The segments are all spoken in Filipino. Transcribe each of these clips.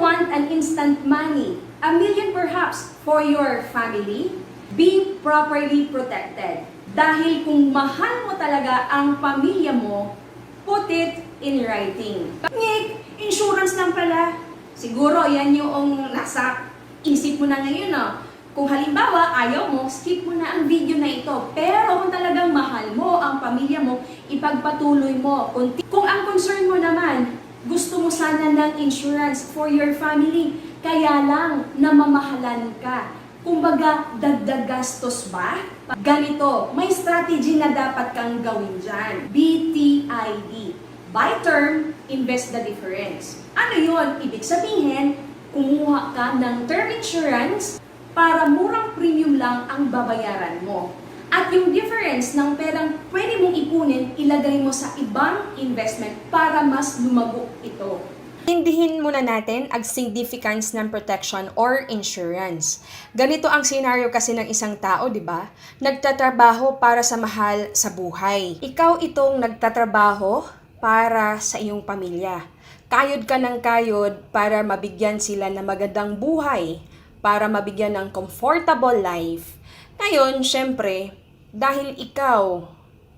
want an instant money, a million perhaps, for your family? Be properly protected. Dahil kung mahal mo talaga ang pamilya mo, put it in writing. Ngek, insurance lang pala. Siguro yan yung nasa isip mo na ngayon, no? Kung halimbawa, ayaw mo, skip mo na ang video na ito. Pero kung talagang mahal mo ang pamilya mo, ipagpatuloy mo. Kung ang concern mo naman, gusto mo sana ng insurance for your family, kaya lang namamahalan ka. Kumbaga, dagdag gastos ba? Ganito, may strategy na dapat kang gawin dyan. BTID. Buy term, invest the difference. Ano yun? Ibig sabihin, kumuha ka ng term insurance para murang premium lang ang babayaran mo. At yung difference ng perang pwede mong ipunin, ilagay mo sa ibang investment para mas lumago ito. Intindihin muna natin ang significance ng protection or insurance. Ganito ang senaryo kasi ng isang tao, di ba? Nagtatrabaho para sa mahal sa buhay. Ikaw itong nagtatrabaho para sa iyong pamilya. Kayod ka ng kayod para mabigyan sila ng magandang buhay, para mabigyan ng comfortable life. Ngayon, syempre, dahil ikaw,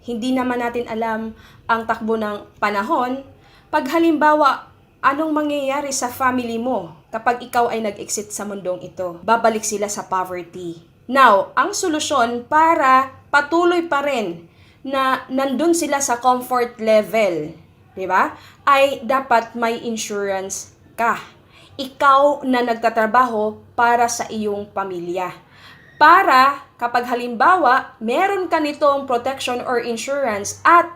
hindi naman natin alam ang takbo ng panahon, pag halimbawa, anong mangyayari sa family mo kapag ikaw ay nag-exit sa mundong ito? Babalik sila sa poverty. Now, ang solusyon para patuloy pa rin na nandun sila sa comfort level, di ba? Ay dapat may insurance ka. Ikaw na nagtatrabaho para sa iyong pamilya. Para kapag halimbawa, meron ka nitong protection or insurance at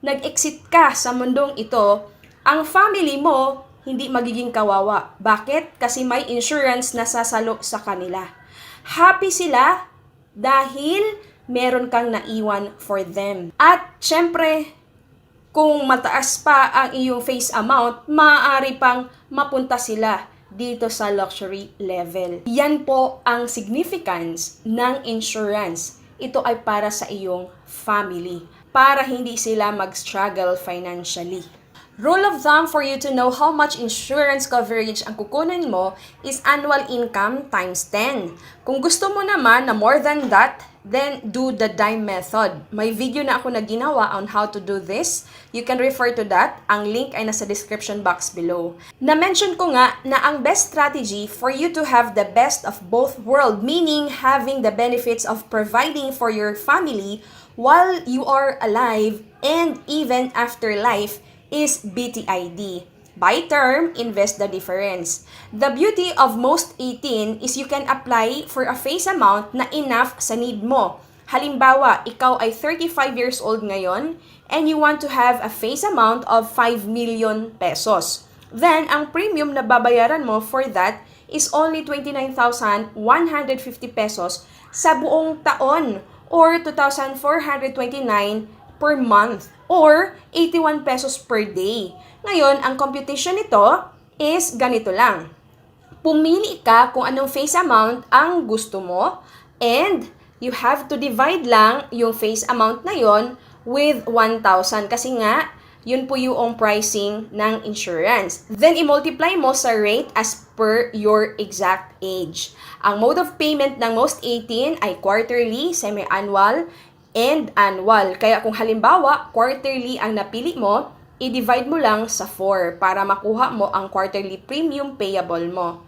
nag-exit ka sa mundong ito, ang family mo hindi magiging kawawa. Bakit? Kasi may insurance na sasalo sa kanila. Happy sila dahil meron kang naiwan for them. At syempre, kung mataas pa ang iyong face amount, maaari pang mapunta sila dito sa luxury level. Yan po ang significance ng insurance. Ito ay para sa iyong family, para hindi sila mag-struggle financially. Rule of thumb for you to know how much insurance coverage ang kukunin mo is annual income times 10. Kung gusto mo naman na more than that, then do the dime method. May video na ako na ginawa on how to do this. You can refer to that. Ang link ay nasa description box below. Na-mention ko nga na ang best strategy for you to have the best of both world, meaning having the benefits of providing for your family while you are alive and even after life, is BTID. Buy term, invest the difference. The beauty of most 18 is you can apply for a face amount na enough sa need mo. Halimbawa, ikaw ay 35 years old ngayon and you want to have a face amount of 5 million pesos. Then, ang premium na babayaran mo for that is only 29,150 pesos sa buong taon or 2,429 per month or 81 pesos per day. Ngayon, ang computation nito is ganito lang. Pumili ka kung anong face amount ang gusto mo and you have to divide lang yung face amount na yon with 1,000 kasi nga, yun po yung pricing ng insurance. Then, i-multiply mo sa rate as per your exact age. Ang mode of payment ng most 18 ay quarterly, semi-annual, and annual. Kaya kung halimbawa, quarterly ang napili mo, i-divide mo lang sa 4 para makuha mo ang quarterly premium payable mo.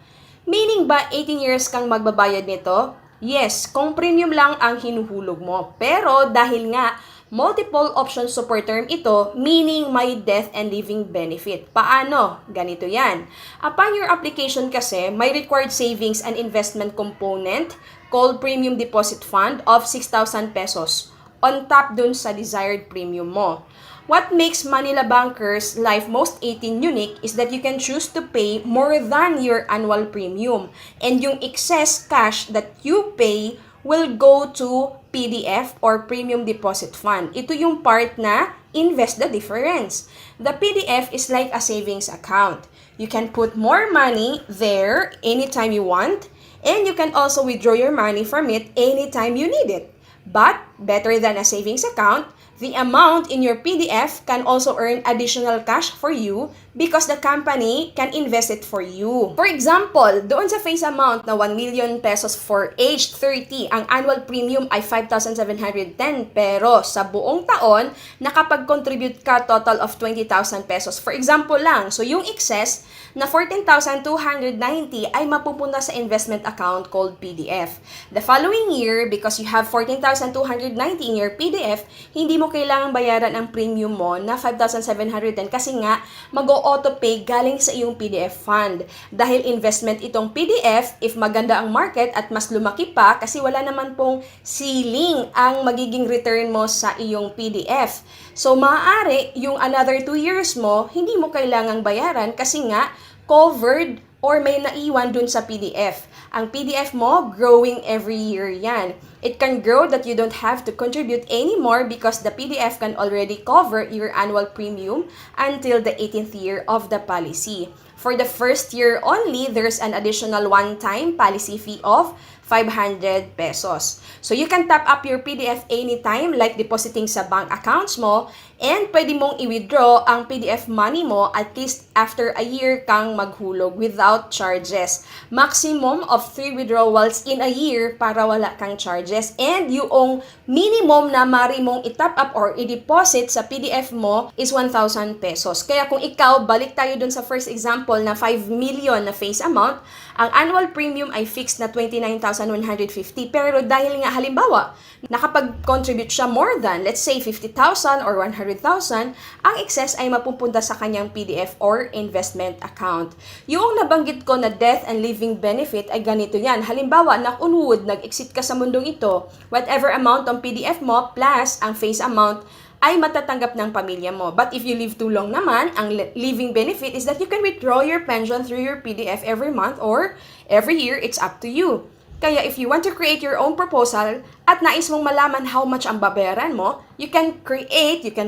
Meaning ba 18 years kang magbabayad nito? Yes, kung premium lang ang hinuhulog mo. Pero dahil nga multiple options super term ito, meaning may death and living benefit. Paano? Ganito yan. Upon your application kasi, may required savings and investment component called Premium Deposit Fund of 6,000 pesos on top dun sa desired premium mo. What makes Manila Bankers Life Most 18 unique is that you can choose to pay more than your annual premium. And yung excess cash that you pay will go to PDF or Premium Deposit Fund. Ito yung part na invest the difference. The PDF is like a savings account. You can put more money there anytime you want, and you can also withdraw your money from it anytime you need it. But better than a savings account, The amount in your PDF can also earn additional cash for you because the company can invest it for you. For example, doon sa face amount na 1 million pesos for age 30, ang annual premium ay 5,710 pero sa buong taon, nakapag-contribute ka total of 20,000 pesos. For example lang, so yung excess na 14,290 ay mapupunta sa investment account called PDF. The following year, because you have 14,290 in your PDF, hindi mo kailangang bayaran ang premium mo na 5,710 kasi nga mag-o-autopay galing sa iyong PDF fund. Dahil investment itong PDF, if maganda ang market at mas lumaki pa kasi wala naman pong ceiling ang magiging return mo sa iyong PDF. So maaari yung another 2 years mo, hindi mo kailangang bayaran kasi nga covered or may naiwan dun sa PDF. Ang PDF mo, growing every year yan. It can grow that you don't have to contribute anymore because the PDF can already cover your annual premium until the 18th year of the policy. For the first year only, there's an additional one-time policy fee of 500 pesos. So you can top up your PDF anytime like depositing sa bank accounts mo and pwede mong i-withdraw ang PDF money mo at least after a year kang maghulog without charges. Maximum of 3 withdrawals in a year para wala kang charges. And yung minimum na mari mong i-top up or i-deposit sa PDF mo is 1,000 pesos. Kaya kung ikaw, balik tayo dun sa first example na 5 million na face amount, ang annual premium ay fixed na 29,150. Pero dahil nga halimbawa, nakapag-contribute siya more than, let's say, 50,000 or 100,000, ang excess ay mapupunta sa kanyang PDF or investment account. Yung nabanggit ko na death and living benefit ay ganito yan. Halimbawa, nakunwood, nag-exit ka sa mundong ito, whatever amount ng PDF mo plus ang face amount ay matatanggap ng pamilya mo. But if you live too long naman, ang living benefit is that you can withdraw your pension through your PDF every month or every year. It's up to you. Kaya if you want to create your own proposal at nais mong malaman how much ang babayaran mo, you can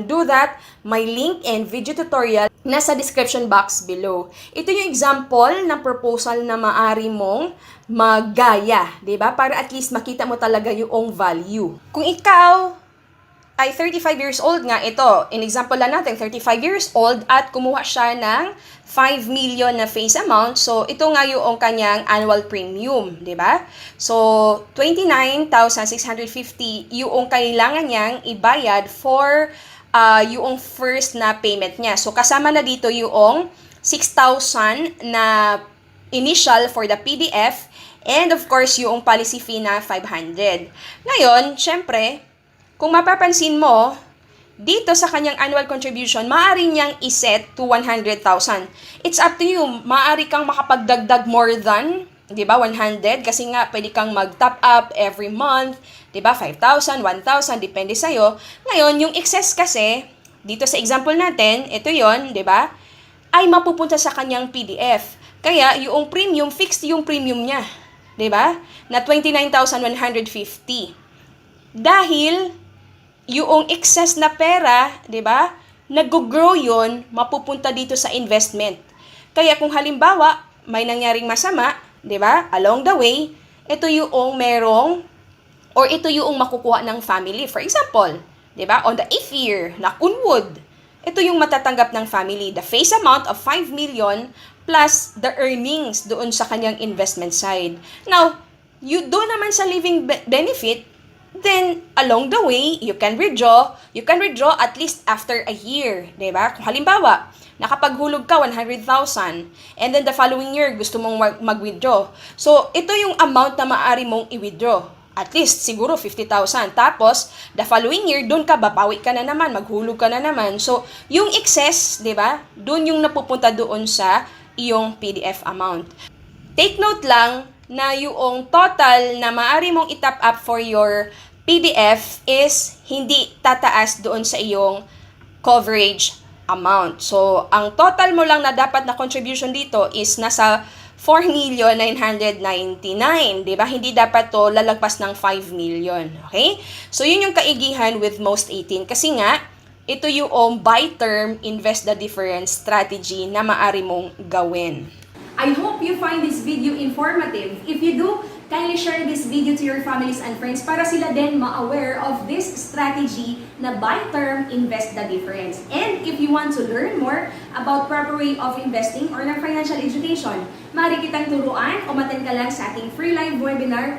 do that. May link and video tutorial nasa description box below. Ito yung example ng proposal na maaari mong maggaya, 'di ba? Para at least makita mo talaga yung value. Kung ikaw ay 35 years old nga, ito, in example lang natin, 35 years old at kumuha siya ng 5 million na face amount. So, ito nga yung kanyang annual premium, di ba? So, 29,650 yung kailangan niyang ibayad for yung first na payment niya. So, kasama na dito yung 6,000 na initial for the PDF and of course, yung policy fee na 500. Ngayon, syempre, kung mapapansin mo, dito sa kanyang annual contribution, maaari niyang iset to 100,000. It's up to you. Maaari kang makapagdagdag more than, di ba, 100 kasi nga pwede kang mag-top up every month, di ba, 5,000, 1,000, depende sa'yo. Ngayon, yung excess kasi, dito sa example natin, ito yon, di ba, ay mapupunta sa kanyang PDF. Kaya, yung premium, fixed yung premium niya, di ba, na 29,150. Dahil, yung excess na pera, 'di ba? Nag-grow 'yon, mapupunta dito sa investment. Kaya kung halimbawa may nangyaring masama, 'di ba? Along the way, ito yung merong or ito yung makukuha ng family. For example, 'di ba? On the 8th year, nakunwood. Ito yung matatanggap ng family, the face amount of 5 million plus the earnings doon sa kanyang investment side. Now, you do naman sa living benefit, then, along the way, you can withdraw at least after a year, diba? Kung halimbawa, nakapaghulog ka 100,000 and then the following year, gusto mong mag-withdraw. So, ito yung amount na maaari mong i-withdraw. At least, siguro 50,000. Tapos, the following year, doon ka, babawi ka na naman, maghulog ka na naman. So, yung excess, diba? Doon yung napupunta doon sa iyong PDF amount. Take note lang, na yung total na maaari mong i-top up for your PDF is hindi tataas doon sa iyong coverage amount. So, ang total mo lang na dapat na contribution dito is nasa 4,999,000, di ba? Hindi dapat to lalagpas ng 5 million, okay? So, yun yung kaigihan with most 18 kasi nga, ito yung buy term, invest the difference strategy na maaari mong gawin. I hope you find this video informative. If you do, kindly share this video to your families and friends para sila din ma-aware of this strategy na buy term, invest the difference. And if you want to learn more about proper way of investing or ng financial education, maaari kitang turuan o maten ka lang sa ating free live webinar